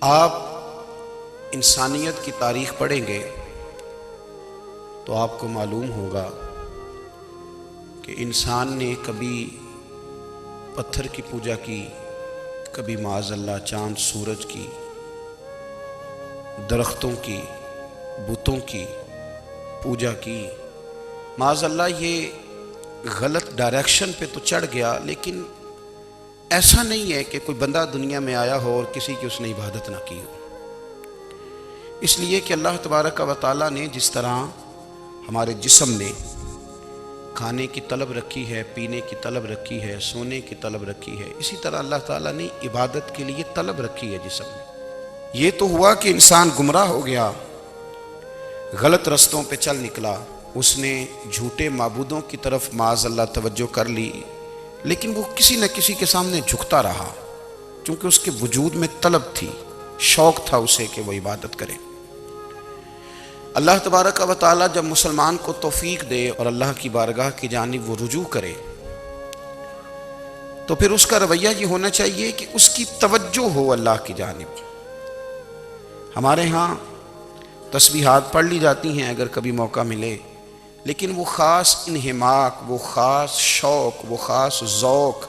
آپ انسانیت کی تاریخ پڑھیں گے تو آپ کو معلوم ہوگا کہ انسان نے کبھی پتھر کی پوجا کی، کبھی معاذ اللہ چاند سورج کی، درختوں کی، بتوں کی پوجا کی۔ معاذ اللہ یہ غلط ڈائریکشن پہ تو چڑھ گیا، لیکن ایسا نہیں ہے کہ کوئی بندہ دنیا میں آیا ہو اور کسی کی اس نے عبادت نہ کی ہو۔ اس لیے کہ اللہ تبارک و تعالیٰ نے جس طرح ہمارے جسم میں کھانے کی طلب رکھی ہے، پینے کی طلب رکھی ہے، سونے کی طلب رکھی ہے، اسی طرح اللہ تعالیٰ نے عبادت کے لیے طلب رکھی ہے جسم میں۔ یہ تو ہوا کہ انسان گمراہ ہو گیا، غلط رستوں پہ چل نکلا، اس نے جھوٹے معبودوں کی طرف معاذ اللہ توجہ کر لی، لیکن وہ کسی نہ کسی کے سامنے جھکتا رہا، چونکہ اس کے وجود میں طلب تھی، شوق تھا اسے کہ وہ عبادت کرے۔ اللہ تبارک و تعالیٰ جب مسلمان کو توفیق دے اور اللہ کی بارگاہ کی جانب وہ رجوع کرے تو پھر اس کا رویہ یہ ہونا چاہیے کہ اس کی توجہ ہو اللہ کی جانب۔ ہمارے ہاں تسبیحات پڑھ لی جاتی ہیں اگر کبھی موقع ملے، لیکن وہ خاص انہماک، وہ خاص شوق، وہ خاص ذوق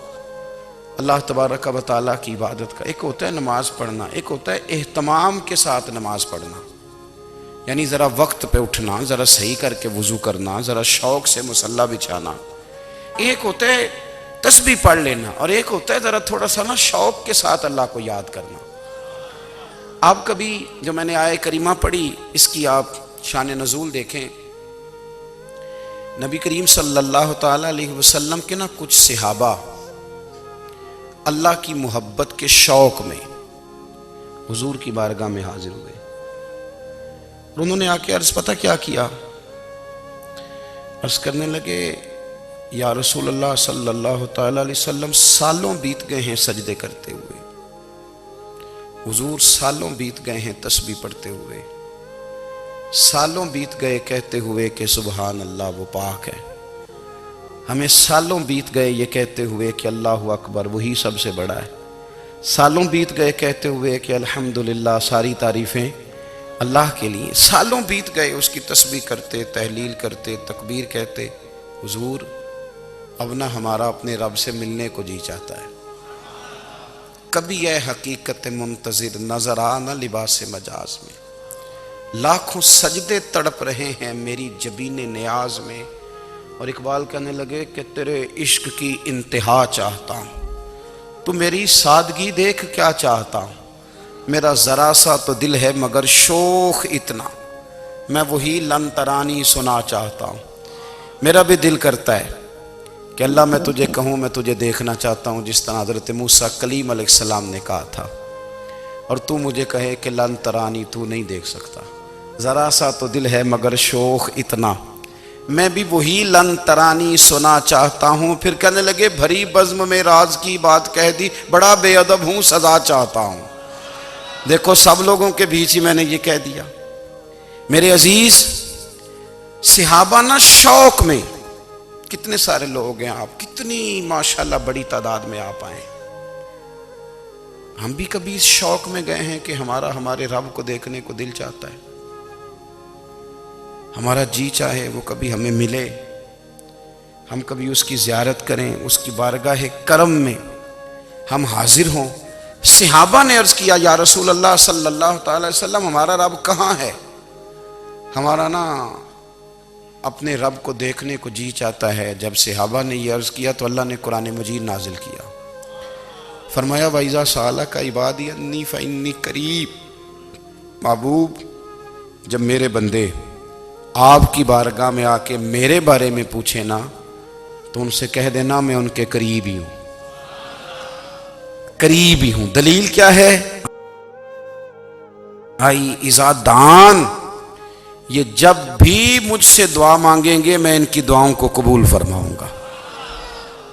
اللہ تبارک و تعالیٰ کی عبادت کا۔ ایک ہوتا ہے نماز پڑھنا، ایک ہوتا ہے اہتمام کے ساتھ نماز پڑھنا، یعنی ذرا وقت پہ اٹھنا، ذرا صحیح کر کے وضو کرنا، ذرا شوق سے مصلی بچھانا۔ ایک ہوتا ہے تسبیح پڑھ لینا، اور ایک ہوتا ہے ذرا تھوڑا سا نا شوق کے ساتھ اللہ کو یاد کرنا۔ آپ کبھی جو میں نے آیہ کریمہ پڑھی اس کی آپ شان نزول دیکھیں، نبی کریم صلی اللہ تعالیٰ علیہ وسلم کے نا کچھ صحابہ اللہ کی محبت کے شوق میں حضور کی بارگاہ میں حاضر ہوئے، اور انہوں نے آ کے عرض پتہ کیا کیا؟ عرض کرنے لگے، یا رسول اللہ صلی اللہ تعالیٰ علیہ وسلم سالوں بیت گئے ہیں سجدے کرتے ہوئے، حضور سالوں بیت گئے ہیں تسبیح پڑھتے ہوئے، سالوں بیت گئے کہتے ہوئے کہ سبحان اللہ وہ پاک ہے، ہمیں سالوں بیت گئے یہ کہتے ہوئے کہ اللہ اکبر وہی سب سے بڑا ہے، سالوں بیت گئے کہتے ہوئے کہ الحمدللہ ساری تعریفیں اللہ کے لیے، سالوں بیت گئے اس کی تسبیح کرتے، تحلیل کرتے، تکبیر کہتے۔ حضور اب نہ ہمارا اپنے رب سے ملنے کو جی چاہتا ہے، کبھی اے حقیقت منتظر نظر آ نہ لباس مجاز میں، لاکھوں سجدے تڑپ رہے ہیں میری جبین نیاز میں۔ اور اقبال کہنے لگے کہ تیرے عشق کی انتہا چاہتا ہوں، تو میری سادگی دیکھ کیا چاہتا ہوں، میرا ذرا سا تو دل ہے مگر شوخ اتنا، میں وہی لن ترانی سنا چاہتا ہوں۔ میرا بھی دل کرتا ہے کہ اللہ میں تجھے کہوں میں تجھے دیکھنا چاہتا ہوں، جس طرح حضرت موسیٰ کلیم علیہ السلام نے کہا تھا، اور تو مجھے کہے کہ لن ترانی تو نہیں دیکھ سکتا، ذرا سا تو دل ہے مگر شوخ اتنا، میں بھی وہی لن ترانی سنا چاہتا ہوں۔ پھر کہنے لگے بھری بزم میں راز کی بات کہہ دی، بڑا بے ادب ہوں سزا چاہتا ہوں۔ دیکھو سب لوگوں کے بیچ ہی میں نے یہ کہہ دیا۔ میرے عزیز صحابہ نا شوق میں، کتنے سارے لوگ ہیں آپ، کتنی ماشاءاللہ بڑی تعداد میں آپ آئے، ہم بھی کبھی اس شوق میں گئے ہیں کہ ہمارے رب کو دیکھنے کو دل چاہتا ہے، ہمارا جی چاہے وہ کبھی ہمیں ملے، ہم کبھی اس کی زیارت کریں، اس کی بارگاہ کرم میں ہم حاضر ہوں۔ صحابہ نے عرض کیا یا رسول اللہ صلی اللہ تعالی وسلم ہمارا رب کہاں ہے؟ ہمارا نا اپنے رب کو دیکھنے کو جی چاہتا ہے۔ جب صحابہ نے یہ عرض کیا تو اللہ نے قرآن مجید نازل کیا، فرمایا وَإِذَا سَأَلَكَ عِبَادِي عَنِّي فَإِنِّي قَرِيبٌ، محبوب جب میرے بندے آپ کی بارگاہ میں آ کے میرے بارے میں پوچھیں نا تو ان سے کہہ دینا میں ان کے قریب ہی ہوں، قریب ہی ہوں۔ دلیل کیا ہے؟ آئی اذا دان، یہ جب بھی مجھ سے دعا مانگیں گے میں ان کی دعاؤں کو قبول فرماؤں گا،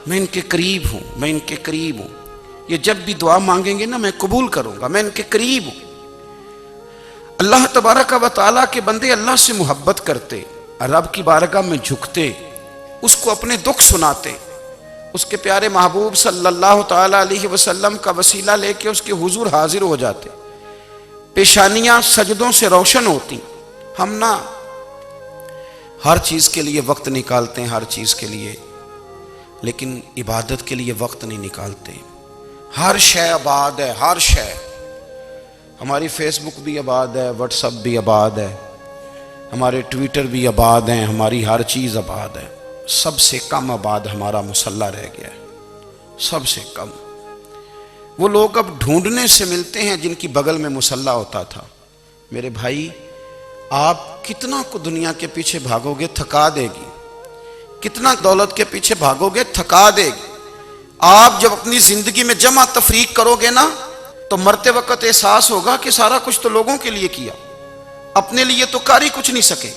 میں ان کے قریب ہوں، میں ان کے قریب ہوں۔ یہ جب بھی دعا مانگیں گے نا میں قبول کروں گا، میں ان کے قریب ہوں۔ اللہ تبارک و تعالیٰ کے بندے اللہ سے محبت کرتے، رب کی بارگاہ میں جھکتے، اس کو اپنے دکھ سناتے، اس کے پیارے محبوب صلی اللہ تعالیٰ علیہ وسلم کا وسیلہ لے کے اس کے حضور حاضر ہو جاتے۔ پیشانیاں سجدوں سے روشن ہوتی. ہم نہ ہر چیز کے لیے وقت نکالتے ہیں، ہر چیز کے لیے، لیکن عبادت کے لیے وقت نہیں نکالتے. ہر شے آباد ہے، ہر شے. ہماری فیس بک بھی آباد ہے، واٹس ایپ بھی آباد ہے، ہمارے ٹویٹر بھی آباد ہیں، ہماری ہر چیز آباد ہے. سب سے کم آباد ہمارا مصلی رہ گیا ہے، سب سے کم. وہ لوگ اب ڈھونڈنے سے ملتے ہیں جن کی بغل میں مصلی ہوتا تھا. میرے بھائی، آپ کتنا کو دنیا کے پیچھے بھاگو گے تھکا دے گی، کتنا دولت کے پیچھے بھاگو گے تھکا دے گی. آپ جب اپنی زندگی میں جمع تفریق کرو گے نا تو مرتے وقت احساس ہوگا کہ سارا کچھ تو لوگوں کے لیے کیا، اپنے لیے تو کر ہی کچھ نہیں سکے.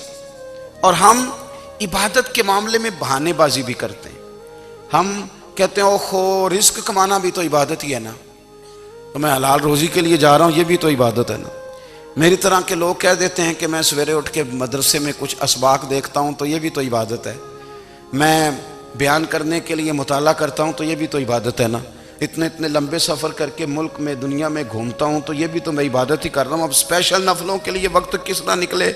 اور ہم عبادت کے معاملے میں بہانے بازی بھی کرتے ہیں. ہم کہتے ہیں اوہو رزق کمانا بھی تو عبادت ہی ہے نا، تو میں حلال روزی کے لیے جا رہا ہوں، یہ بھی تو عبادت ہے نا. میری طرح کے لوگ کہہ دیتے ہیں کہ میں سویرے اٹھ کے مدرسے میں کچھ اسباق دیکھتا ہوں تو یہ بھی تو عبادت ہے. میں بیان کرنے کے لیے مطالعہ کرتا ہوں تو یہ بھی تو عبادت ہے نا. اتنے لمبے سفر کر کے ملک میں دنیا میں گھومتا ہوں تو یہ بھی تو میں عبادت ہی کر رہا ہوں. اب اسپیشل نفلوں کے لیے وقت کس طرح نکلے،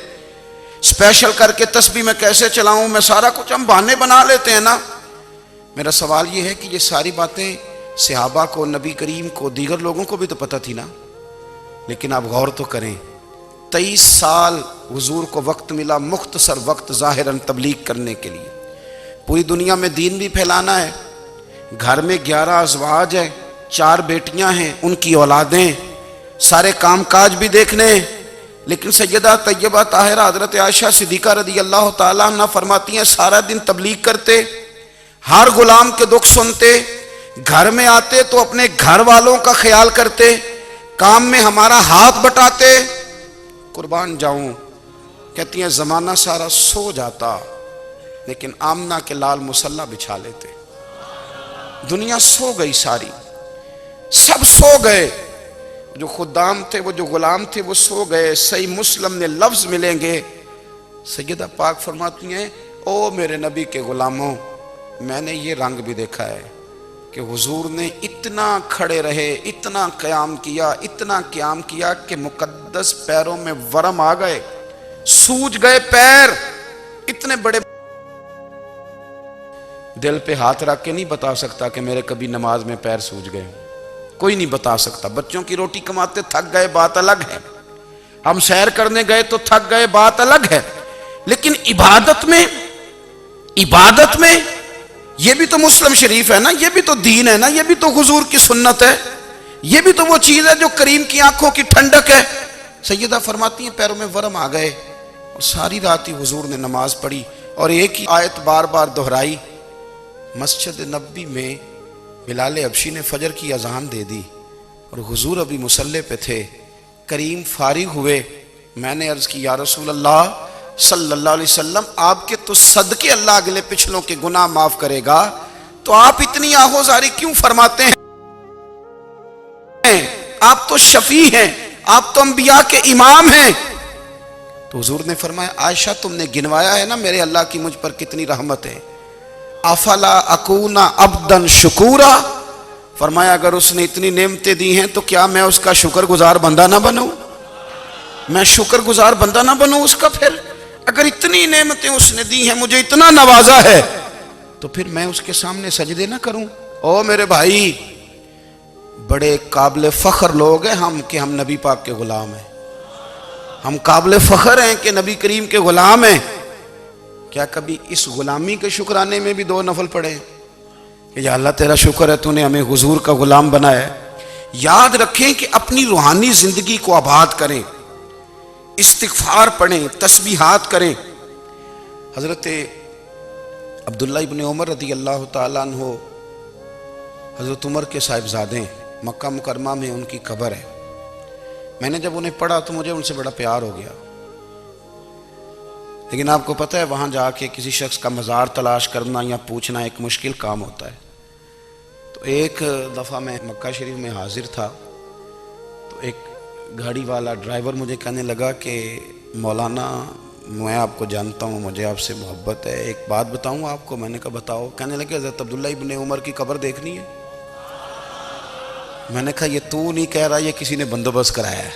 اسپیشل کر کے تسبیح میں کیسے چلاؤں، میں سارا کچھ ہم بہانے بنا لیتے ہیں نا. میرا سوال یہ ہے کہ یہ ساری باتیں صحابہ کو، نبی کریم کو، دیگر لوگوں کو بھی تو پتہ تھی نا. لیکن آپ غور تو کریں، 23 سال حضور کو وقت ملا، مختصر وقت ظاہراً تبلیغ کرنے کے لیے. پوری دنیا میں دین بھی پھیلانا ہے. گھر میں 11 ازواج ہیں، 4 بیٹیاں ہیں، ان کی اولادیں، سارے کام کاج بھی دیکھنے ہیں. لیکن سیدہ طیبہ طاہرہ حضرت عائشہ صدیقہ رضی اللہ تعالیٰ عنہ فرماتی ہیں سارا دن تبلیغ کرتے، ہر غلام کے دکھ سنتے، گھر میں آتے تو اپنے گھر والوں کا خیال کرتے، کام میں ہمارا ہاتھ بٹاتے. قربان جاؤں، کہتی ہیں زمانہ سارا سو جاتا لیکن آمنہ کے لال مصلی بچھا لیتے. دنیا سو گئی، ساری سب سو گئے، جو خدام تھے، وہ جو غلام تھے وہ سو گئے. صحیح مسلم میں لفظ ملیں گے، سیدہ پاک فرماتی ہیں او میرے نبی کے غلاموں، میں نے یہ رنگ بھی دیکھا ہے کہ حضور نے اتنا کھڑے رہے، اتنا قیام کیا، اتنا قیام کیا کہ مقدس پیروں میں ورم آ گئے، سوج گئے پیر. اتنے بڑے دل پہ ہاتھ رکھ کے نہیں بتا سکتا کہ میرے کبھی نماز میں پیر سوج گئے، کوئی نہیں بتا سکتا. بچوں کی روٹی کماتے تھک گئے بات الگ ہے، ہم سیر کرنے گئے تو تھک گئے بات الگ ہے. لیکن عبادت میں یہ بھی تو مسلم شریف ہے نا، یہ بھی تو دین ہے نا، یہ بھی تو حضور کی سنت ہے، یہ بھی تو وہ چیز ہے جو کریم کی آنکھوں کی ٹھنڈک ہے. سیدہ فرماتی ہیں پیروں میں ورم آ گئے اور ساری رات ہی حضور نے نماز پڑھی اور ایک ہی آیت بار بار دہرائی. مسجد نبوی میں بلال حبشی نے فجر کی اذان دے دی اور حضور ابھی مصلی پہ تھے. کریم فارغ ہوئے، میں نے عرض کی یا رسول اللہ صلی اللہ علیہ وسلم، آپ کے تو صدقے اللہ اگلے پچھلوں کے گناہ معاف کرے گا، تو آپ اتنی آہوزاری کیوں فرماتے ہیں؟ آپ تو شفیع ہیں، آپ تو انبیاء کے امام ہیں. تو حضور نے فرمایا عائشہ تم نے گنوایا ہے نا میرے اللہ کی مجھ پر کتنی رحمت ہے. افلا اکون عبدا شکورا، فرمایا اگر اس نے اتنی نعمتیں دی ہیں تو کیا میں اس کا شکر گزار بندہ نہ بنوں؟ میں شکر گزار بندہ نہ بنوں اس کا؟ پھر اگر اتنی نعمتیں اس نے دی ہیں، مجھے اتنا نوازا ہے، تو پھر میں اس کے سامنے سجدے نہ کروں؟ او میرے بھائی، بڑے قابل فخر لوگ ہیں ہم کہ ہم نبی پاک کے غلام ہیں. ہم قابل فخر ہیں کہ نبی کریم کے غلام ہیں. کیا کبھی اس غلامی کے شکرانے میں بھی 2 نفل پڑھے کہ یا اللہ تیرا شکر ہے تو نے ہمیں حضور کا غلام بنایا ہے؟ یاد رکھیں کہ اپنی روحانی زندگی کو آباد کریں، استغفار پڑھیں، تسبیحات کریں. حضرت عبداللہ ابن عمر رضی اللہ تعالیٰ عنہ حضرت عمر کے صاحبزادے، مکہ مکرمہ میں ان کی قبر ہے. میں نے جب انہیں پڑھا تو مجھے ان سے بڑا پیار ہو گیا. لیکن آپ کو پتہ ہے وہاں جا کے کسی شخص کا مزار تلاش کرنا یا پوچھنا ایک مشکل کام ہوتا ہے. تو ایک دفعہ میں مکہ شریف میں حاضر تھا تو ایک گاڑی والا ڈرائیور مجھے کہنے لگا کہ مولانا میں آپ کو جانتا ہوں، مجھے آپ سے محبت ہے، ایک بات بتاؤں آپ کو؟ میں نے کہا بتاؤ. کہنے لگے حضرت عبداللہ ابن عمر کی قبر دیکھنی ہے. میں نے کہا یہ تو نہیں کہہ رہا، یہ کسی نے بندوبست کرایا ہے.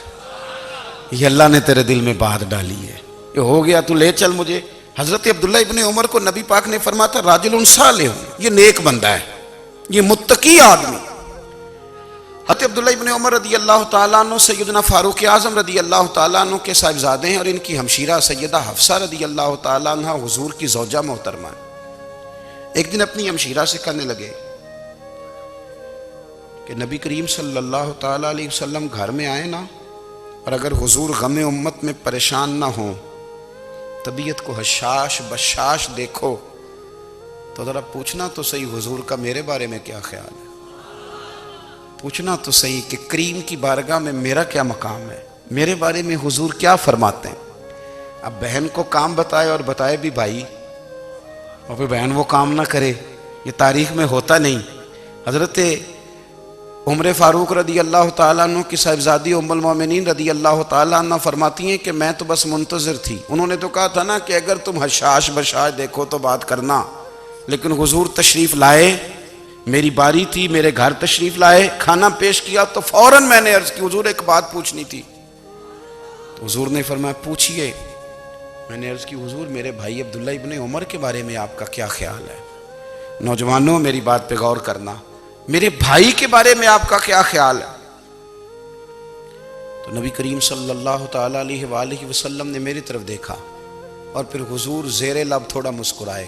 یہ اللہ نے تیرے دل میں بات ڈالی ہے، یہ ہو گیا، تو لے چل مجھے۔ حضرت عبداللہ ابن عمر کو نبی پاک نے فرمایا تھا راجل صالح، یہ نیک بندہ ہے، یہ متقی آدمی۔ حضرت عبداللہ ابن عمر رضی اللہ تعالیٰ عنہ سیدنا فاروق اعظم رضی اللہ تعالیٰ عنہ کے صاحبزادے ہیں، اور ان کی ہمشیرہ سیدہ حفصہ رضی اللہ تعالیٰ عنہ حضور کی زوجہ محترمہ ہیں۔ ایک دن اپنی ہمشیرہ سے کہنے لگے کہ نبی کریم صلی اللہ تعالیٰ علیہ وسلم گھر میں آئے نا، اور اگر حضور غم امت میں پریشان نہ ہوں، طبیعت کو حشاش بشاش دیکھو، تو ذرا پوچھنا تو صحیح حضور کا میرے بارے میں کیا خیال ہے، پوچھنا تو صحیح کہ کریم کی بارگاہ میں میرا کیا مقام ہے، میرے بارے میں حضور کیا فرماتے ہیں۔ اب بہن کو کام بتائے، اور بتائے بھی بھائی، اور پھر بہن وہ کام نہ کرے، یہ تاریخ میں ہوتا نہیں۔ حضرت عمر فاروق رضی اللہ تعالیٰ عنہ کی صاحبزادی ام المومنین رضی اللہ تعالیٰ عنہ فرماتی ہیں کہ میں تو بس منتظر تھی، انہوں نے تو کہا تھا نا کہ اگر تم حشاش بشاش دیکھو تو بات کرنا، لیکن حضور تشریف لائے، میری باری تھی، میرے گھر تشریف لائے، کھانا پیش کیا تو فوراً میں نے عرض کی حضور ایک بات پوچھنی تھی، تو حضور نے فرمایا پوچھئے۔ میں نے عرض کی حضور میرے بھائی عبداللہ ابن عمر کے بارے میں آپ کا کیا خیال ہے؟ نوجوانوں میری بات پہ غور کرنا، میرے بھائی کے بارے میں آپ کا کیا خیال ہے؟ تو نبی کریم صلی اللہ تعالیٰ علیہ وآلہ وسلم نے میری طرف دیکھا، اور پھر حضور زیر لب تھوڑا مسکرائے،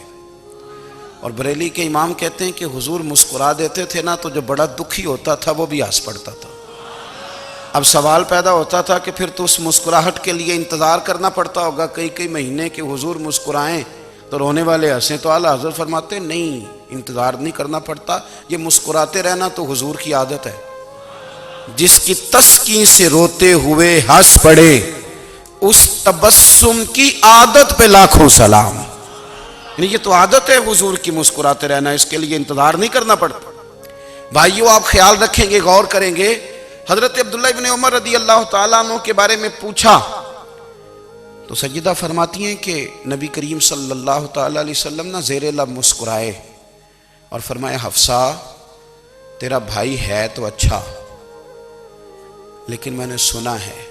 اور بریلی کے امام کہتے ہیں کہ حضور مسکرا دیتے تھے نا تو جو بڑا دکھی ہوتا تھا وہ بھی ہنس پڑتا تھا۔ اب سوال پیدا ہوتا تھا کہ پھر تو اس مسکراہٹ کے لیے انتظار کرنا پڑتا ہوگا کئی مہینے کہ حضور مسکرائیں تو رونے والے ہنسیں، تو اعلیٰ حضرت فرماتے ہیں نہیں، انتظار نہیں کرنا پڑتا، یہ مسکراتے رہنا تو حضور کی عادت ہے۔ جس کی تسکین سے روتے ہوئے ہنس پڑے، اس تبسم کی عادت پہ لاکھوں سلام۔ یعنی یہ تو عادت ہے حضور کی مسکراتے رہنا، اس کے لیے انتظار نہیں کرنا پڑتا۔ بھائیو آپ خیال رکھیں گے، غور کریں گے، حضرت عبداللہ ابن عمر رضی اللہ تعالیٰ عنہ کے بارے میں پوچھا تو سیدہ فرماتی ہیں کہ نبی کریم صلی اللہ تعالیٰ علیہ وسلم نہ زیر لب مسکرائے اور فرمایا حفصہ تیرا بھائی ہے تو اچھا، لیکن میں نے سنا ہے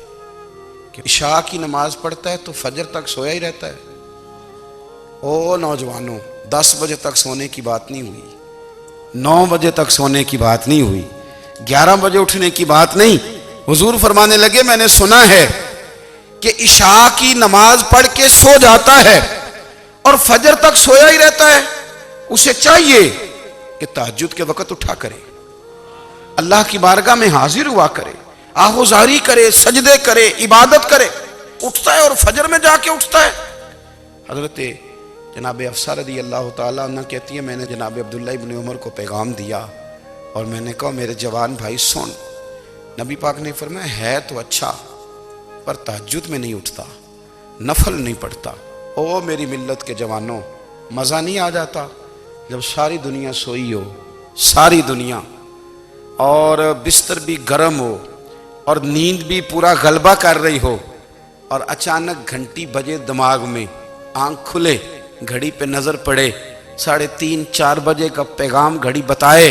کہ عشاء کی نماز پڑھتا ہے تو فجر تک سویا ہی رہتا ہے۔ او نوجوانوں، 10 بجے تک سونے کی بات نہیں ہوئی، 9 بجے تک سونے کی بات نہیں ہوئی، 11 بجے اٹھنے کی بات نہیں۔ حضور فرمانے لگے میں نے سنا ہے کہ عشاء کی نماز پڑھ کے سو جاتا ہے اور فجر تک سویا ہی رہتا ہے، اسے چاہیے کہ تہجد کے وقت اٹھا کرے، اللہ کی بارگاہ میں حاضر ہوا کرے، آہوزاری کرے، سجدے کرے، عبادت کرے، اٹھتا ہے اور فجر میں جا کے اٹھتا ہے۔ حضرت جناب حفصہ رضی اللہ تعالیٰ عنہ کہتی ہے میں نے جناب عبداللہ ابن عمر کو پیغام دیا اور میں نے کہا میرے جوان بھائی سن، نبی پاک نے فرمایا ہے تو اچھا پر تہجد میں نہیں اٹھتا، نفل نہیں پڑھتا۔ او میری ملت کے جوانوں، مزہ نہیں آ جاتا جب ساری دنیا سوئی ہو، ساری دنیا، اور بستر بھی گرم ہو اور نیند بھی پورا غلبہ کر رہی ہو، اور اچانک گھنٹی بجے دماغ میں، آنکھ کھلے، گھڑی پہ نظر پڑے، 3:30 4 بجے کا پیغام گھڑی بتائے،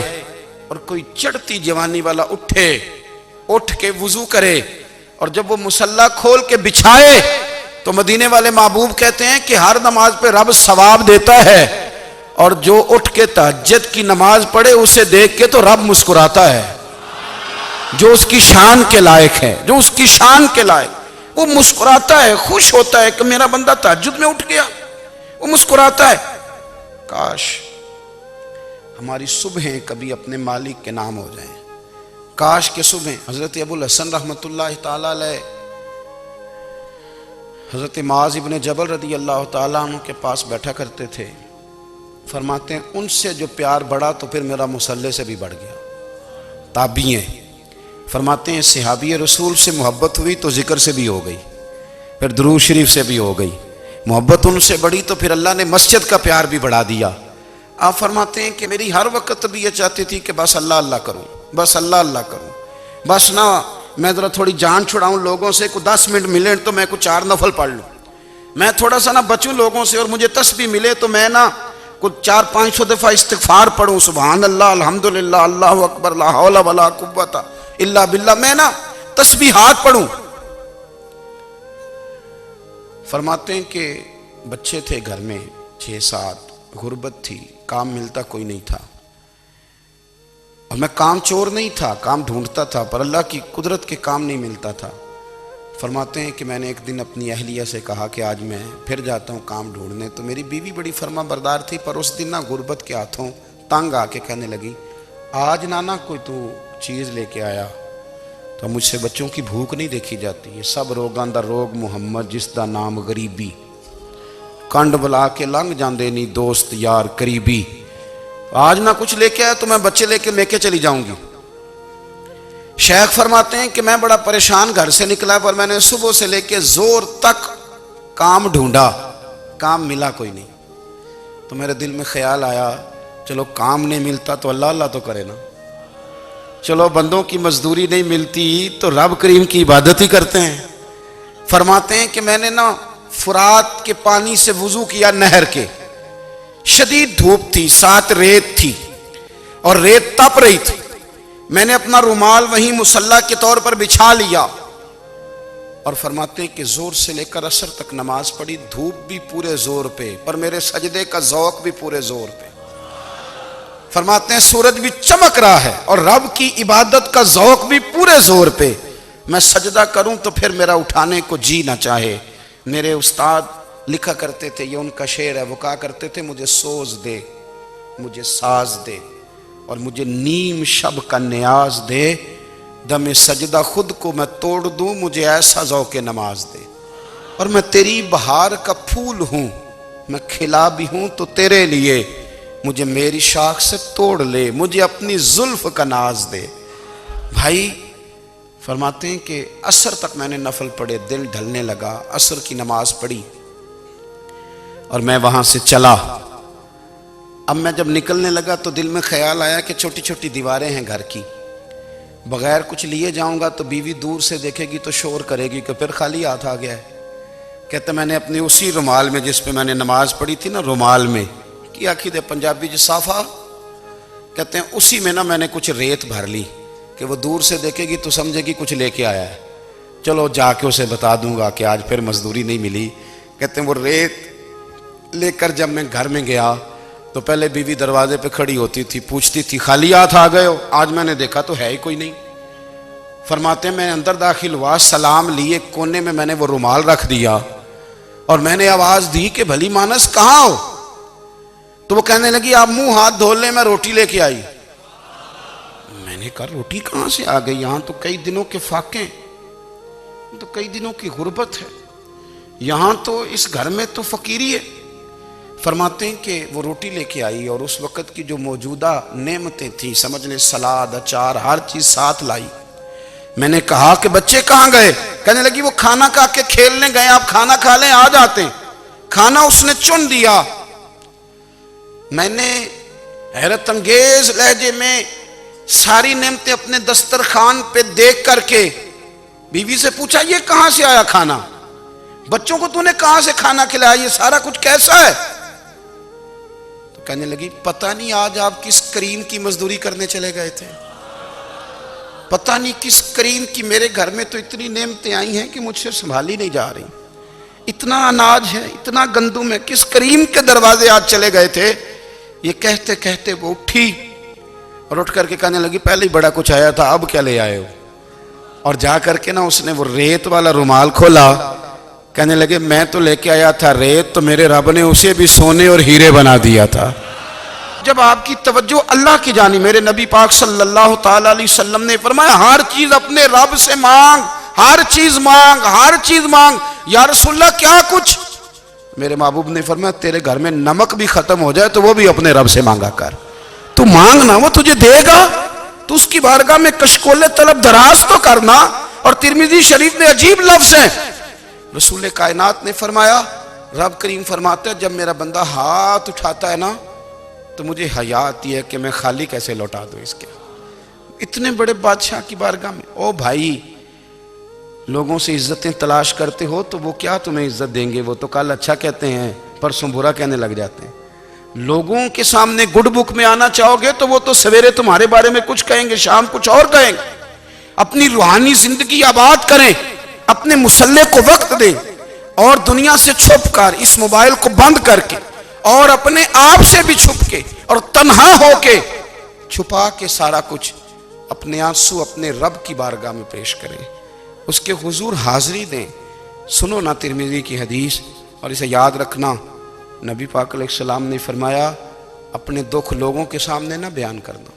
اور کوئی چڑھتی جوانی والا اٹھ کے وضو کرے، اور جب وہ مصلی کھول کے بچھائے تو مدینے والے محبوب کہتے ہیں کہ ہر نماز پہ رب ثواب دیتا ہے، اور جو اٹھ کے تہجد کی نماز پڑھے اسے دیکھ کے تو رب مسکراتا ہے، جو اس کی شان کے لائق ہے، جو اس کی شان کے لائق، وہ مسکراتا ہے، خوش ہوتا ہے کہ میرا بندہ تہجد میں اٹھ گیا، وہ مسکراتا ہے۔ کاش ہماری صبحیں کبھی اپنے مالک کے نام ہو جائیں، کاش کے صبحیں۔ حضرت ابو الحسن رحمۃ اللہ تعالیٰ علیہ حضرت معاذ ابن جبل رضی اللہ تعالیٰ عنہ کے پاس بیٹھا کرتے تھے، فرماتے ہیں ان سے جو پیار بڑھا تو پھر میرا مصلی سے بھی بڑھ گیا۔ تابعی ہیں، فرماتے ہیں صحابی رسول سے محبت ہوئی تو ذکر سے بھی ہو گئی، پھر درود شریف سے بھی ہو گئی، محبت ان سے بڑھی تو پھر اللہ نے مسجد کا پیار بھی بڑھا دیا۔ آپ فرماتے ہیں کہ میری ہر وقت بھی یہ چاہتی تھی کہ بس اللہ اللہ کروں، بس اللہ اللہ کروں، بس نہ میں ذرا تھوڑی جان چھڑاؤں لوگوں سے، کو 10 منٹ ملے تو میں کو 4 نفل پڑھ لوں، میں تھوڑا سا نہ بچوں لوگوں سے، اور مجھے تسبیح ملے تو میں نہ کو 400-500 دفعہ استغفار پڑھوں، سبحان اللہ، الحمدللہ، اللہ اکبر، لا حول ولا قوت الا باللہ، میں نہ تسبیحات پڑھوں۔ فرماتے ہیں کہ بچے تھے گھر میں 6-7، غربت تھی، کام ملتا کوئی نہیں تھا، اور میں کام چور نہیں تھا، کام ڈھونڈتا تھا، پر اللہ کی قدرت کے کام نہیں ملتا تھا۔ فرماتے ہیں کہ میں نے ایک دن اپنی اہلیہ سے کہا کہ آج میں پھر جاتا ہوں کام ڈھونڈنے، تو میری بیوی بڑی فرما بردار تھی، پر اس دن نہ غربت کے ہاتھوں تنگ آ کے کہنے لگی آج نانا کوئی تو چیز لے کے آیا، تو مجھ سے بچوں کی بھوک نہیں دیکھی جاتی، یہ سب روگاں دا روگ محمد جس دا نام غریبی، کنڈ بلا کے لنگ جاندے نہیں دوست یار قریبی، آج نہ کچھ لے کے آیا تو میں بچے لے کے چلی جاؤں گی۔ شیخ فرماتے ہیں کہ میں بڑا پریشان گھر سے نکلا، پر میں نے صبح سے لے کے زور تک کام ڈھونڈا، کام ملا کوئی نہیں، تو میرے دل میں خیال آیا چلو کام نہیں ملتا تو اللہ اللہ تو کرے نا، چلو بندوں کی مزدوری نہیں ملتی تو رب کریم کی عبادت ہی کرتے ہیں۔ فرماتے ہیں کہ میں نے نا فرات کے پانی سے وضو کیا، نہر کے، شدید دھوپ تھی، ساتھ ریت تھی اور ریت تپ رہی تھی، میں نے اپنا رومال وہیں مصلی کے طور پر بچھا لیا، اور فرماتے ہیں کہ زور سے لے کر عصر تک نماز پڑھی، دھوپ بھی پورے زور پہ، پر میرے سجدے کا ذوق بھی پورے زور پہ۔ فرماتے ہیں سورج بھی چمک رہا ہے اور رب کی عبادت کا ذوق بھی پورے زور پہ، میں سجدہ کروں تو پھر میرا اٹھانے کو جی نہ چاہے۔ میرے استاد لکھا کرتے تھے، یہ ان کا شعر ہے، وہ کہا کرتے تھے مجھے سوز دے، مجھے ساز دے، اور مجھے نیم شب کا نیاز دے، دم سجدہ خود کو میں توڑ دوں، مجھے ایسا ذوق نماز دے، اور میں تیری بہار کا پھول ہوں، میں کھلا بھی ہوں تو تیرے لیے، مجھے میری شاخ سے توڑ لے، مجھے اپنی زلف کا ناز دے۔ بھائی فرماتے ہیں کہ عصر تک میں نے نفل پڑھے، دل ڈھلنے لگا، عصر کی نماز پڑھی اور میں وہاں سے چلا۔ اب میں جب نکلنے لگا تو دل میں خیال آیا کہ چھوٹی چھوٹی دیواریں ہیں گھر کی، بغیر کچھ لیے جاؤں گا تو بیوی دور سے دیکھے گی تو شور کرے گی کہ پھر خالی ہاتھ آ گیا ہے۔ کہتے میں نے اپنی اسی رومال میں جس پہ میں نے نماز پڑھی تھی نا، رومال میں کی آخی دے پنجابی جو صافہ کہتے ہیں، اسی میں نا میں نے کچھ ریت بھر لی کہ وہ دور سے دیکھے گی تو سمجھے گی کچھ لے کے آیا ہے، چلو جا کے اسے بتا دوں گا کہ آج پھر مزدوری نہیں ملی۔ کہتے ہیں وہ ریت لے کر جب میں گھر میں گیا تو پہلے بیوی دروازے پہ کھڑی ہوتی تھی، پوچھتی تھی خالی ہاتھ آ گئے ہو؟ آج میں نے دیکھا تو ہے ہی کوئی نہیں۔ فرماتے ہیں میں اندر داخل ہوا، سلام لیے، کونے میں میں نے وہ رومال رکھ دیا اور میں نے آواز دی کہ بھلی مانس کہاں ہو؟ تو وہ کہنے لگی آپ منہ ہاتھ دھو لیں، میں روٹی لے کے آئی۔ میں نے کہا روٹی کہاں سے آ گئی؟ یہاں تو کئی دنوں کے فاقے، تو کئی دنوں کی غربت ہے، یہاں تو اس گھر میں تو فقیری ہے۔ فرماتے ہیں کہ وہ روٹی لے کے آئی اور اس وقت کی جو موجودہ نعمتیں تھیں، سمجھ لیں سلاد، اچار، ہر چیز ساتھ لائی۔ میں نے کہا کہ بچے کہاں گئے؟ کہنے لگی وہ کھانا کھا کے کھیلنے گئے، آپ کھانا کھا لیں آ جاتے ہیں۔ کھانا اس نے چن دیا۔ میں نے حیرت انگیز لہجے میں ساری نعمتیں اپنے دسترخوان پہ دیکھ کر کے بیوی سے پوچھا یہ کہاں سے آیا کھانا؟ بچوں کو تو نے کہاں سے کھانا کھلایا؟ یہ سارا کچھ کیسا ہے؟ تو کہنے لگی پتہ نہیں آج آپ کس کریم کی مزدوری کرنے چلے گئے تھے، پتہ نہیں کس کریم کی، میرے گھر میں تو اتنی نعمتیں آئی ہیں کہ مجھ سے سنبھالی نہیں جا رہی، اتنا اناج ہے، اتنا گندم ہے، کس کریم کے دروازے آج چلے گئے تھے؟ یہ کہتے کہتے وہ اٹھی اور اٹھ کر کے کہنے لگی پہلے ہی بڑا کچھ آیا تھا، اب کیا لے آئے ہو؟ اور جا کر کے نا اس نے وہ ریت والا رومال کھولا، کہنے لگے میں تو لے کے آیا تھا ریت، تو میرے رب نے اسے بھی سونے اور ہیرے بنا دیا تھا۔ جب آپ کی توجہ اللہ کی جانب، میرے نبی پاک صلی اللہ تعالی علیہ وسلم نے فرمایا ہر چیز اپنے رب سے مانگ، ہر چیز مانگ، ہر چیز مانگ۔ یا رسول اللہ کیا کچھ؟ میرے محبوب نے فرمایا تیرے گھر میں نمک بھی ختم ہو جائے تو وہ بھی اپنے رب سے مانگا کر، تو مانگنا وہ تجھے دے گا، تو اس کی بارگاہ میں کشکول طلب دراز تو کرنا۔ اور ترمذی شریف میں عجیب لفظ ہیں، رسول کائنات نے فرمایا، رب کریم فرماتا ہے جب میرا بندہ ہاتھ اٹھاتا ہے نا تو مجھے حیا آتی ہے کہ میں خالی کیسے لوٹا دوں اس کے، اتنے بڑے بادشاہ کی بارگاہ میں۔ او بھائی لوگوں سے عزتیں تلاش کرتے ہو تو وہ کیا تمہیں عزت دیں گے؟ وہ تو کل اچھا کہتے ہیں پرسوں برا کہنے لگ جاتے ہیں۔ لوگوں کے سامنے گڈ بک میں آنا چاہو گے تو وہ تو سویرے تمہارے بارے میں کچھ کہیں گے، شام کچھ اور کہیں گے۔ اپنی روحانی زندگی آباد کریں، اپنے مصلے کو وقت دیں، اور دنیا سے چھپ کر اس موبائل کو بند کر کے اور اپنے آپ سے بھی چھپ کے اور تنہا ہو کے چھپا کے سارا کچھ اپنے آنسو اپنے رب کی بارگاہ میں پیش کریں، اس کے حضور حاضری دیں۔ سنو نا ترمذی کی حدیث، اور اسے یاد رکھنا، نبی پاک علیہ السلام نے فرمایا اپنے دکھ لوگوں کے سامنے نہ بیان کرنا،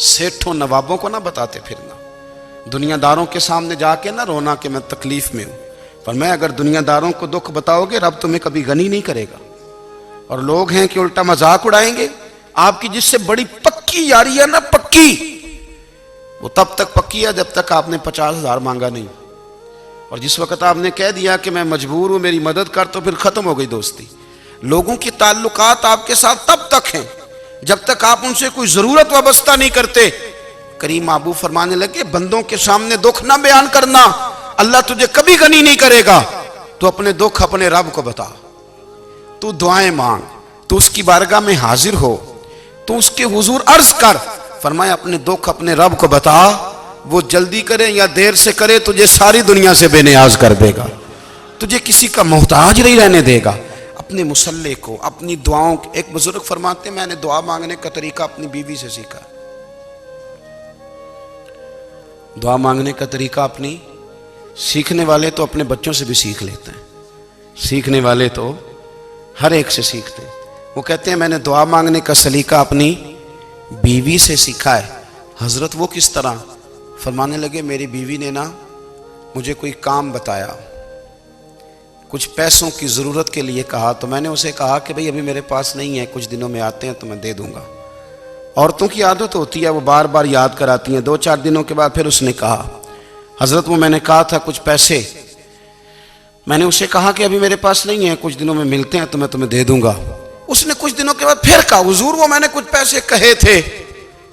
سیٹھوں نوابوں کو نہ بتاتے پھرنا، دنیا داروں کے سامنے جا کے نہ رونا کہ میں تکلیف میں ہوں۔ فرمایا اگر دنیا داروں کو دکھ بتاؤ گے رب تمہیں کبھی غنی نہیں کرے گا، اور لوگ ہیں کہ الٹا مذاق اڑائیں گے۔ آپ کی جس سے بڑی پکی یاری ہے نا، پکی، وہ تب تک پکی ہے جب تک آپ نے 50,000 مانگا نہیں، اور جس وقت آپ نے کہہ دیا کہ میں مجبور ہوں میری مدد کر، تو پھر ختم ہو گئی دوستی۔ لوگوں کی تعلقات آپ کے ساتھ تب تک ہیں جب تک آپ ان سے کوئی ضرورت وابستہ نہیں کرتے۔ کریم محبوب فرمانے لگے بندوں کے سامنے دکھ نہ بیان کرنا، اللہ تجھے کبھی غنی نہیں کرے گا۔ تو اپنے دکھ اپنے رب کو بتا، تو دعائیں مانگ، تو اس کی بارگاہ میں حاضر ہو، تو اس کے حضور عرض کر۔ فرمایا اپنے دکھ اپنے رب کو بتا، وہ جلدی کرے یا دیر سے کرے تجھے ساری دنیا سے بے نیاز کر دے گا، تجھے کسی کا محتاج نہیں رہنے دے گا۔ اپنے مسلح کو، اپنی دعاؤں، ایک بزرگ فرماتے ہیں میں نے دعا مانگنے کا طریقہ اپنی بیوی سے سیکھا۔ دعا مانگنے کا طریقہ اپنی، سیکھنے والے تو اپنے بچوں سے بھی سیکھ لیتے ہیں، سیکھنے والے تو ہر ایک سے سیکھتے ہیں۔ وہ کہتے ہیں میں نے دعا مانگنے کا سلیقہ اپنی بیوی سے سیکھا ہے۔ حضرت وہ کس طرح؟ فرمانے لگے میری بیوی نے نا مجھے کوئی کام بتایا، کچھ پیسوں کی ضرورت کے لیے کہا، تو میں نے اسے کہا کہ بھئی ابھی میرے پاس نہیں ہے، کچھ دنوں میں آتے ہیں تو میں دے دوں گا۔ عورتوں کی عادت ہوتی ہے وہ بار بار یاد کراتی ہیں، 2-4 دنوں کے بعد پھر اس نے کہا حضرت وہ میں نے کہا تھا کچھ پیسے، میں نے اسے کہا کہ ابھی میرے پاس نہیں ہے، کچھ دنوں میں ملتے ہیں تو میں تمہیں دے دوں گا۔ اس نے کچھ دنوں کے بعد پھر کہا حضور وہ میں نے کچھ پیسے کہے تھے۔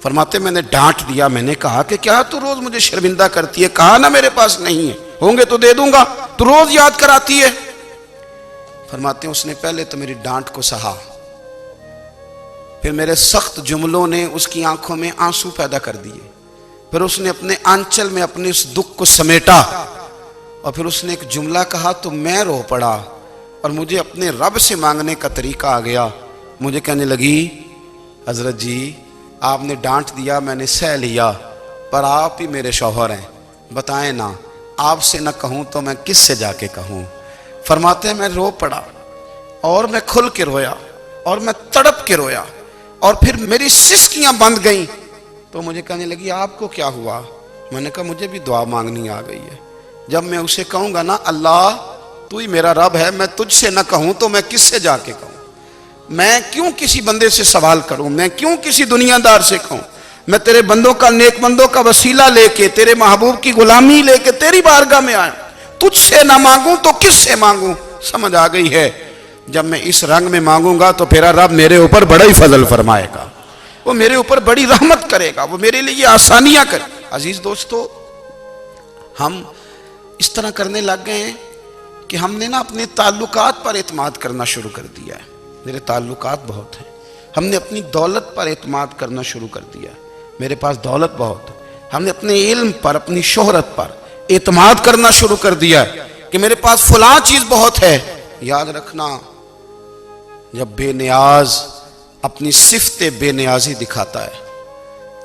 فرماتے میں نے ڈانٹ دیا، میں نے کہا کہ کیا تو روز مجھے شرمندہ کرتی ہے، کہا نا میرے پاس نہیں ہے، ہوں گے تو دے دوں گا، تو روز یاد کراتی ہے۔ فرماتے ہیں اس نے پہلے تو میری ڈانٹ کو سہا، پھر میرے سخت جملوں نے اس کی آنکھوں میں آنسو پیدا کر دیے، پھر اس نے اپنے آنچل میں اپنے اس دکھ کو سمیٹا، اور پھر اس نے ایک جملہ کہا تو میں رو پڑا، اور مجھے اپنے رب سے مانگنے کا طریقہ آ گیا۔ مجھے کہنے لگی حضرت جی آپ نے ڈانٹ دیا، میں نے سہ لیا، پر آپ ہی میرے شوہر ہیں، بتائیں نا آپ سے نہ کہوں تو میں کس سے جا کے کہوں۔ فرماتے ہیں میں رو پڑا، اور میں کھل کے رویا، اور میں تڑپ کے رویا، اور پھر میری سسکیاں بند گئیں۔ تو مجھے کہنے لگی آپ کو کیا ہوا؟ میں نے کہا مجھے بھی دعا مانگنی آ گئی ہے، جب میں اسے کہوں گا نا اللہ تو ہی میرا رب ہے، میں تجھ سے نہ کہوں تو میں کس سے جا کے کہوں؟ میں کیوں کسی بندے سے سوال کروں؟ میں کیوں کسی دنیا دار سے کہوں؟ میں تیرے بندوں کا، نیک بندوں کا وسیلہ لے کے، تیرے محبوب کی غلامی لے کے تیری بارگاہ میں آیا، تجھ سے نہ مانگوں تو کس سے مانگوں؟ سمجھ آ گئی ہے جب میں اس رنگ میں مانگوں گا تو پھر رب میرے اوپر بڑا ہی فضل فرمائے گا، وہ میرے اوپر بڑی رحمت کرے گا، وہ میرے لیے آسانیاں کرے۔ عزیز دوستو ہم اس طرح کرنے لگ گئے ہیں کہ ہم نے نا اپنے تعلقات پر اعتماد کرنا شروع کر دیا ہے۔ میرے تعلقات بہت ہیں، ہم نے اپنی دولت پر اعتماد کرنا شروع کر دیا ہے، میرے پاس دولت بہت ہے، ہم نے اپنے علم پر، اپنی شہرت پر اعتماد کرنا شروع کر دیا ہے کہ میرے پاس فلاں چیز بہت ہے۔ یاد رکھنا جب بے نیاز اپنی صفت بے نیازی دکھاتا ہے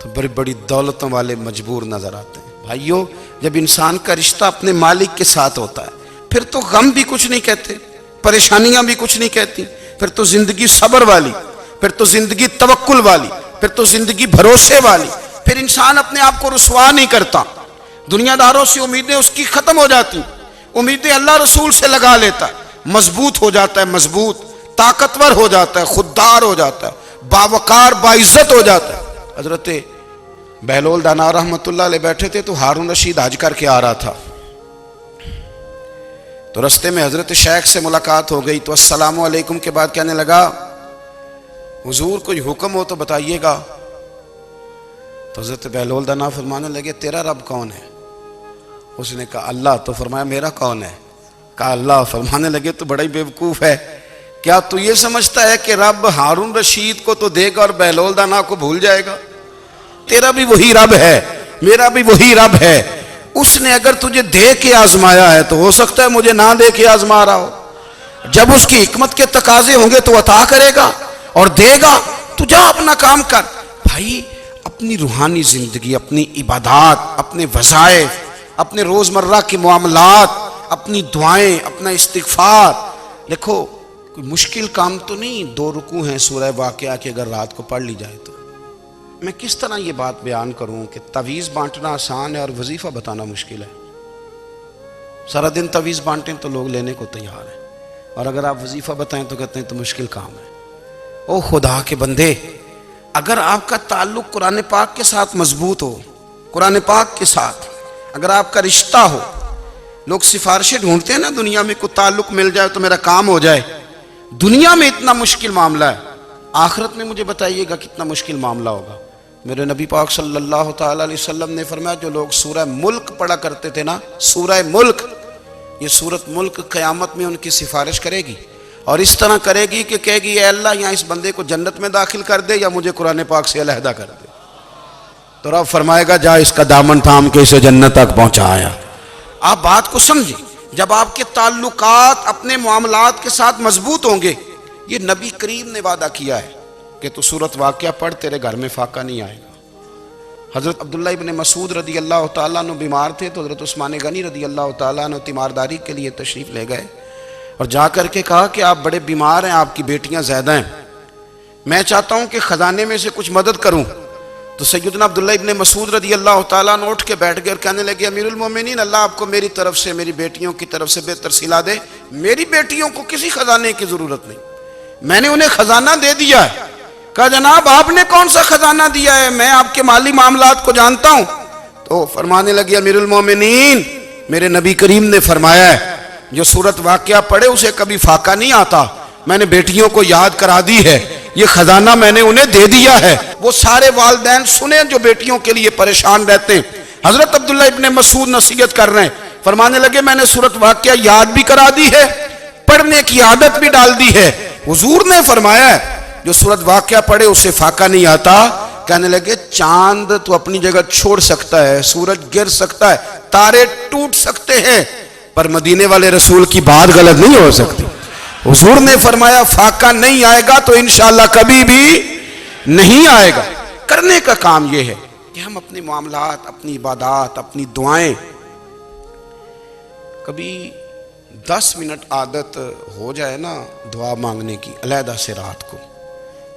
تو بڑی بڑی دولتوں والے مجبور نظر آتے ہیں۔ بھائیو جب انسان کا رشتہ اپنے مالک کے ساتھ ہوتا ہے پھر تو غم بھی کچھ نہیں کہتے، پریشانیاں بھی کچھ نہیں کہتی، پھر تو زندگی صبر والی، پھر تو زندگی توکل والی، پھر تو زندگی بھروسے والی، پھر انسان اپنے آپ کو رسوا نہیں کرتا، دنیا داروں سے امیدیں اس کی ختم ہو جاتی، امیدیں اللہ رسول سے لگا لیتا ہے، مضبوط ہو جاتا ہے، مضبوط، طاقتور ہو جاتا ہے، خوددار ہو جاتا ہے، باوقار باعزت ہو جاتا ہے۔ حضرت بہلول دانا رحمت اللہ علیہ بیٹھے تھے تو ہارون رشید حج کر کے آ رہا تھا، تو رستے میں حضرت شیخ سے ملاقات ہو گئی، تو السلام علیکم کے بعد کہنے لگا حضور کوئی حکم ہو تو بتائیے گا۔ تو حضرت بہلول دانا فرمانے لگے تیرا رب کون ہے؟ اس نے کہا اللہ۔ تو فرمایا میرا کون ہے؟ کہا اللہ۔ فرمانے لگے تو بڑا ہی بیوقوف ہے، کیا تو یہ سمجھتا ہے کہ رب ہارون رشید کو تو دے گا اور بہلول دانا کو بھول جائے گا؟ تیرا بھی وہی رب ہے، میرا بھی وہی رب ہے، اس نے اگر تجھے دے کے آزمایا ہے تو ہو سکتا ہے مجھے نہ دے کے آزما رہا ہو. جب اس کی حکمت کے تقاضے ہوں گے تو عطا کرے گا اور دے گا. تو جا اپنا کام کر. بھائی اپنی روحانی زندگی، اپنی عبادات، اپنے وظائف، اپنے روزمرہ کے معاملات، اپنی دعائیں، اپنا استغفار. دیکھو کوئی مشکل کام تو نہیں 2 رکوع ہیں سورہ واقعہ کے اگر رات کو پڑھ لی جائے تو. میں کس طرح یہ بات بیان کروں کہ تعویذ بانٹنا آسان ہے اور وظیفہ بتانا مشکل ہے. سارا دن تعویذ بانٹیں تو لوگ لینے کو تیار ہیں، اور اگر آپ وظیفہ بتائیں تو کہتے ہیں تو مشکل کام ہے. او خدا کے بندے، اگر آپ کا تعلق قرآن پاک کے ساتھ مضبوط ہو، قرآن پاک کے ساتھ اگر آپ کا رشتہ ہو، لوگ سفارشیں ڈھونڈتے ہیں نا دنیا میں، کوئی تعلق مل جائے تو میرا کام ہو جائے. دنیا میں اتنا مشکل معاملہ ہے، آخرت میں مجھے بتائیے گا کتنا مشکل معاملہ ہوگا. میرے نبی پاک صلی اللہ تعالیٰ علیہ وسلم نے فرمایا جو لوگ سورہ ملک پڑھا کرتے تھے نا، سورہ ملک، یہ سورت ملک قیامت میں ان کی سفارش کرے گی، اور اس طرح کرے گی کہ کہے گی اے اللہ یہاں اس بندے کو جنت میں داخل کر دے یا مجھے قرآن پاک سے علیحدہ کر دے. تو رب فرمائے گا جا اس کا دامن تھام کے اسے جنت تک پہنچایا. آپ بات کو سمجھیں، جب آپ کے تعلقات اپنے معاملات کے ساتھ مضبوط ہوں گے، یہ نبی کریم نے وعدہ کیا ہے کہ تو سورت واقعہ پڑھ تیرے گھر میں فاقہ نہیں آئے گا. حضرت عبداللہ ابن مسعود رضی اللہ تعالیٰ عنہ بیمار تھے تو حضرت عثمان غنی رضی اللہ تعالیٰ عنہ تیمارداری کے لیے تشریف لے گئے اور جا کر کے کہا کہ آپ بڑے بیمار ہیں، آپ کی بیٹیاں زیادہ ہیں، میں چاہتا ہوں کہ خزانے میں سے کچھ مدد کروں. تو سیدنا عبداللہ ابن مسعود رضی اللہ تعالیٰ عنہ اٹھ کے بیٹھ گئے اور کہنے لگے امیر المومنین، اللہ آپ کو میری طرف سے، میری بیٹیوں کی طرف سے بہتر صلہ دے. میری بیٹیوں کو کسی خزانے کی ضرورت نہیں، میں نے انہیں خزانہ دے دیا ہے. کہا جناب آپ نے کون سا خزانہ دیا ہے، میں آپ کے مالی معاملات کو جانتا ہوں. تو فرمانے لگے امیر المومنین، میرے نبی کریم نے فرمایا ہے جو سورت واقعہ پڑھے اسے کبھی فاقہ نہیں آتا. میں نے بیٹیوں کو یاد کرا دی ہے، یہ خزانہ میں نے انہیں دے دیا ہے. وہ سارے والدین سنیں جو بیٹیوں کے لیے پریشان رہتے ہیں. حضرت عبداللہ ابن مسعود نصیحت کر رہے ہیں، فرمانے لگے میں نے سورت واقعہ یاد بھی کرا دی ہے، پڑھنے کی عادت بھی ڈال دی ہے. حضور نے فرمایا ہے جو سورت واقعہ پڑھے اسے فاقہ نہیں آتا. کہنے لگے چاند تو اپنی جگہ چھوڑ سکتا ہے، سورج گر سکتا ہے، تارے ٹوٹ سکتے ہیں، پر مدینے والے رسول کی بات غلط نہیں ہو سکتی. حضور نے فرمایا فاقہ نہیں آئے گا تو انشاءاللہ کبھی بھی نہیں آئے گا. کرنے کا کام یہ ہے کہ ہم اپنے معاملات، اپنی عبادات، اپنی دعائیں، کبھی 10 منٹ عادت ہو جائے نا دعا مانگنے کی علیحدہ سے رات کو.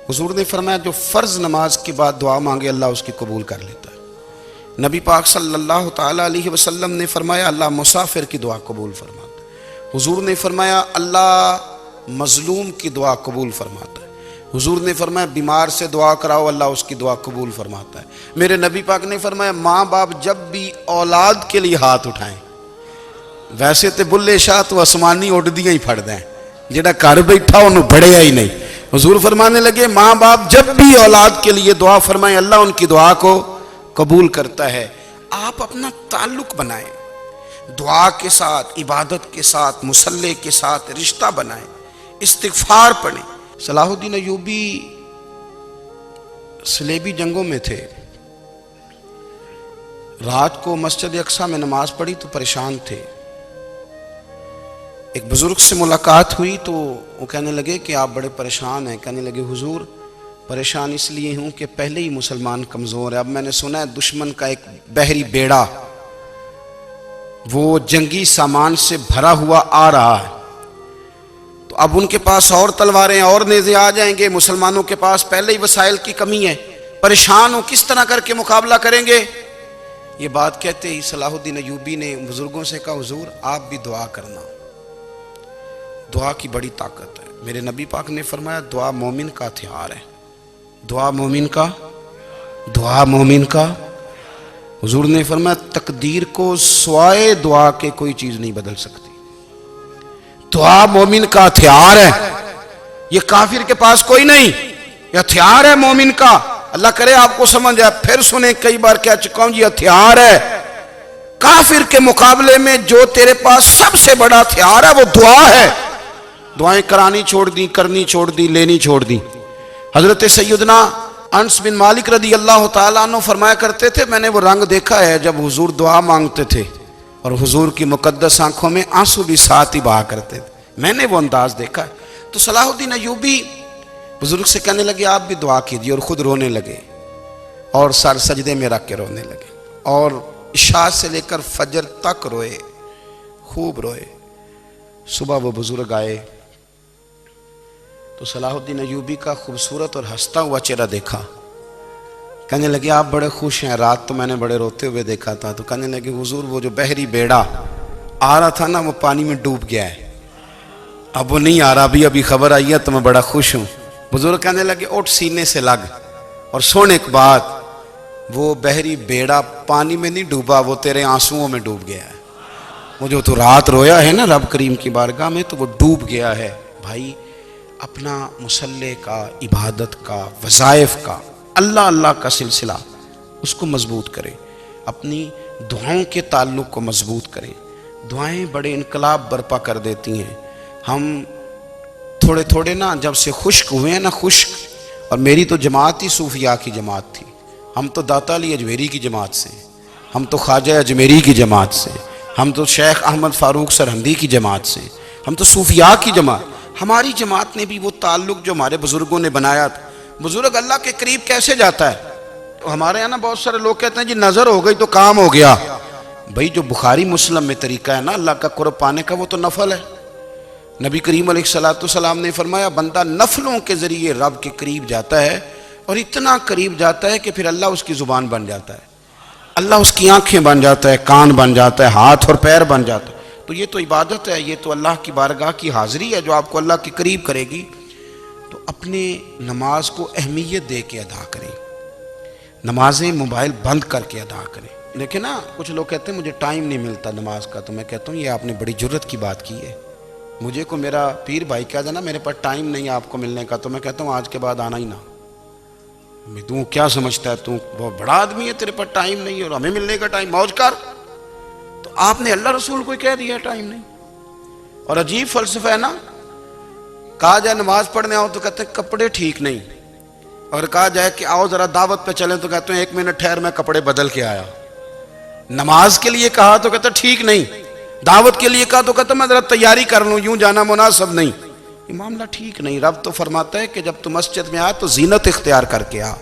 حضور نے فرمایا جو فرض نماز کے بعد دعا مانگے اللہ اس کی قبول کر لیتا ہے. نبی پاک صلی اللہ تعالیٰ علیہ وسلم نے فرمایا اللہ مسافر کی دعا قبول فرماتا ہے. حضور نے فرمایا اللہ مظلوم کی دعا قبول فرماتا ہے. حضور نے فرمایا بیمار سے دعا کراؤ اللہ اس کی دعا قبول فرماتا ہے. میرے نبی پاک نے فرمایا ماں باپ جب بھی اولاد کے لیے ہاتھ اٹھائیں، ویسے تے بلے شاہ تو آسمانی اڈدیاں ہی پھڑ دیں، جڑا گھر بیٹھا انہوں بڑھیا ہی نہیں. حضور فرمانے لگے ماں باپ جب بھی اولاد کے لیے دعا فرمائیں اللہ ان کی دعا کو قبول کرتا ہے. آپ اپنا تعلق بنائیں دعا کے ساتھ، عبادت کے ساتھ، مصلی کے ساتھ رشتہ بنائیں، استغفار پڑھیں. صلاح الدین ایوبی صلیبی جنگوں میں تھے، رات کو مسجد اقصی میں نماز پڑھی تو پریشان تھے. ایک بزرگ سے ملاقات ہوئی تو وہ کہنے لگے کہ آپ بڑے پریشان ہیں. کہنے لگے حضور پریشان اس لیے ہوں کہ پہلے ہی مسلمان کمزور ہے، اب میں نے سنا ہے دشمن کا ایک بحری بیڑا وہ جنگی سامان سے بھرا ہوا آ رہا ہے، تو اب ان کے پاس اور تلواریں اور نیزے آ جائیں گے، مسلمانوں کے پاس پہلے ہی وسائل کی کمی ہے، پریشان ہوں کس طرح کر کے مقابلہ کریں گے. یہ بات کہتے ہی صلاح الدین ایوبی نے بزرگوں سے کہا حضور آپ بھی دعا کرنا، دعا کی بڑی طاقت ہے. میرے نبی پاک نے فرمایا دعا مومن کا ہتھیار ہے، دعا مومن کا، دعا مومن کا. حضور نے فرمایا تقدیر کو سوائے دعا کے کوئی چیز نہیں بدل سکتی. دعا مومن کا ہتھیار ہے، یہ کافر کے پاس کوئی نہیں، یہ ہتھیار ہے مومن کا. اللہ کرے آپ کو سمجھ آئے. پھر سنیں کئی بار کہہ چکا ہوں یہ ہتھیار ہے. کافر کے مقابلے میں جو تیرے پاس سب سے بڑا ہتھیار ہے وہ دعا ہے. دعائیں کرانی چھوڑ دی، کرنی چھوڑ دی، لینی چھوڑ دی. حضرت سیدنا انس بن مالک رضی اللہ تعالیٰ عنہ فرمایا کرتے تھے میں نے وہ رنگ دیکھا ہے جب حضور دعا مانگتے تھے اور حضور کی مقدس آنکھوں میں آنسو بھی ساتھ ہی بہا کرتے تھے، میں نے وہ انداز دیکھا ہے۔ تو صلاح الدین ایوبی بزرگ سے کہنے لگے آپ بھی دعا کیجیے، اور خود رونے لگے اور سر سجدے میں رکھ کے رونے لگے، اور عشاء سے لے کر فجر تک روئے، خوب روئے۔ صبح وہ بزرگ آئے تو صلاح الدین ایوبی کا خوبصورت اور ہنستا ہوا چہرہ دیکھا، کہنے لگے آپ بڑے خوش ہیں، رات تو میں نے بڑے روتے ہوئے دیکھا تھا۔ تو کہنے لگے حضور وہ جو بحری بیڑا آ رہا تھا نا وہ پانی میں ڈوب گیا ہے، اب وہ نہیں آ رہا، ابھی خبر آئی ہے تو میں بڑا خوش ہوں۔ بزرگ کہنے لگے اٹھ سینے سے لگ اور سن ایک بات، وہ بحری بیڑا پانی میں نہیں ڈوبا، وہ تیرے آنسوؤں میں ڈوب گیا ہے۔ وہ جو تو رات رویا ہے نا رب کریم کی بارگاہ میں تو وہ ڈوب گیا ہے۔ بھائی اپنا مصلے کا، عبادت کا، وظائف کا، اللہ اللہ کا سلسلہ اس کو مضبوط کریں، اپنی دعاؤں کے تعلق کو مضبوط کریں۔ دعائیں بڑے انقلاب برپا کر دیتی ہیں۔ ہم تھوڑے تھوڑے نا جب سے خشک ہوئے ہیں نا، خشک، اور میری تو جماعت ہی صوفیاء کی جماعت تھی، ہم تو داتا علی اجمیری کی جماعت سے، ہم تو خواجہ اجمیری کی جماعت سے، ہم تو شیخ احمد فاروق سرہندی کی جماعت سے، ہم تو صوفیاء کی جماعت۔ ہماری جماعت نے بھی وہ تعلق جو ہمارے بزرگوں نے بنایا تھا۔ بزرگ اللہ کے قریب کیسے جاتا ہے؟ ہمارے یہاں نا بہت سارے لوگ کہتے ہیں جی نظر ہو گئی تو کام ہو گیا۔ بھائی جو بخاری مسلم میں طریقہ ہے نا اللہ کا قرب پانے کا، وہ تو نفل ہے۔ نبی کریم علیہ السلام نے فرمایا بندہ نفلوں کے ذریعے رب کے قریب جاتا ہے، اور اتنا قریب جاتا ہے کہ پھر اللہ اس کی زبان بن جاتا ہے، اللہ اس کی آنکھیں بن جاتا ہے، کان بن جاتا ہے، ہاتھ اور پیر بن جاتا ہے۔ تو یہ تو عبادت ہے، یہ تو اللہ کی بارگاہ کی حاضری ہے جو آپ کو اللہ کے قریب کرے گی۔ تو اپنے نماز کو اہمیت دے کے ادا کریں، نمازیں موبائل بند کر کے ادا کریں۔ لیکن نا کچھ لوگ کہتے ہیں مجھے ٹائم نہیں ملتا نماز کا، تو میں کہتا ہوں یہ آپ نے بڑی جرت کی بات کی ہے۔ مجھے کو میرا پیر بھائی کہہ دینا میرے پاس ٹائم نہیں ہے آپ کو ملنے کا، تو میں کہتا ہوں آج کے بعد آنا ہی نہ۔ میں تو کیا سمجھتا ہے تو بہت بڑا آدمی ہے، تیرے پاس ٹائم نہیں ہے اور ہمیں ملنے کا ٹائم، موج کر۔ تو آپ نے اللہ رسول کو کہہ دیا ٹائم نہیں۔ اور عجیب فلسفہ ہے نا، کہا جائے نماز پڑھنے آؤ تو کہتے ہیں کپڑے ٹھیک نہیں، اور کہا جائے کہ آؤ ذرا دعوت پہ چلیں تو کہتے ہیں 1 منٹ ٹھہر میں کپڑے بدل کے آیا۔ نماز کے لیے کہا تو کہتے ہیں ٹھیک نہیں، دعوت کے لیے کہا تو کہتا میں ذرا تیاری کر لوں، یوں جانا مناسب نہیں۔ یہ معاملہ ٹھیک نہیں۔ رب تو فرماتا ہے کہ جب تو مسجد میں آ تو زینت اختیار کر کے آ،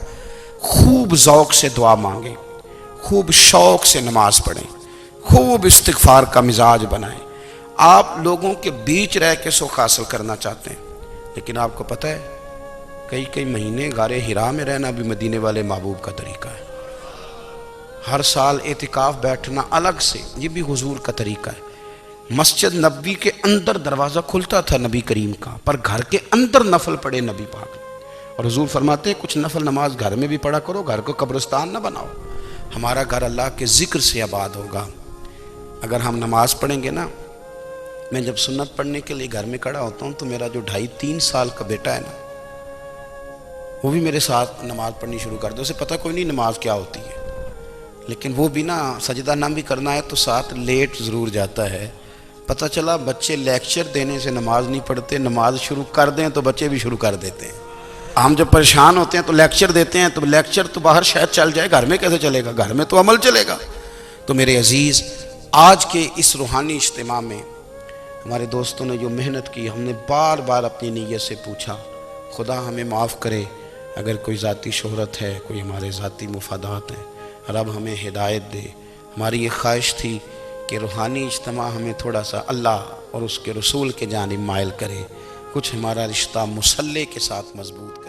خوب ذوق سے دعا مانگیں، خوب شوق سے نماز پڑھیں، خوب استغفار کا مزاج بنائیں۔ آپ لوگوں کے بیچ رہ کے سکھ حاصل کرنا چاہتے ہیں، لیکن آپ کو پتہ ہے کئی مہینے غار حرا میں رہنا بھی مدینے والے محبوب کا طریقہ ہے۔ ہر سال اعتکاف بیٹھنا الگ سے، یہ بھی حضور کا طریقہ ہے۔ مسجد نبوی کے اندر دروازہ کھلتا تھا نبی کریم کا، پر گھر کے اندر نفل پڑھے نبی پاک، اور حضور فرماتے ہیں کچھ نفل نماز گھر میں بھی پڑھا کرو، گھر کو قبرستان نہ بناؤ۔ ہمارا گھر اللہ کے ذکر سے آباد ہوگا اگر ہم نماز پڑھیں گے نا۔ میں جب سنت پڑھنے کے لیے گھر میں کھڑا ہوتا ہوں تو میرا جو 2.5-3 سال کا بیٹا ہے نا، وہ بھی میرے ساتھ نماز پڑھنی شروع کر دے۔ اسے پتہ کوئی نہیں نماز کیا ہوتی ہے، لیکن وہ بھی نا سجدہ نہ بھی کرنا ہے تو ساتھ لیٹ ضرور جاتا ہے۔ پتہ چلا بچے لیکچر دینے سے نماز نہیں پڑھتے، نماز شروع کر دیں تو بچے بھی شروع کر دیتے ہیں۔ ہم جب پریشان ہوتے ہیں تو لیکچر دیتے ہیں، تو لیکچر تو باہر شاید چل جائے، گھر میں کیسے چلے گا؟ گھر میں تو عمل چلے گا۔ تو میرے عزیز، آج کے اس روحانی اجتماع میں ہمارے دوستوں نے جو محنت کی، ہم نے بار بار اپنی نیت سے پوچھا خدا ہمیں معاف کرے اگر کوئی ذاتی شہرت ہے، کوئی ہمارے ذاتی مفادات ہیں، رب ہمیں ہدایت دے۔ ہماری یہ خواہش تھی کہ روحانی اجتماع ہمیں تھوڑا سا اللہ اور اس کے رسول کے جانب مائل کرے، کچھ ہمارا رشتہ مصلی کے ساتھ مضبوط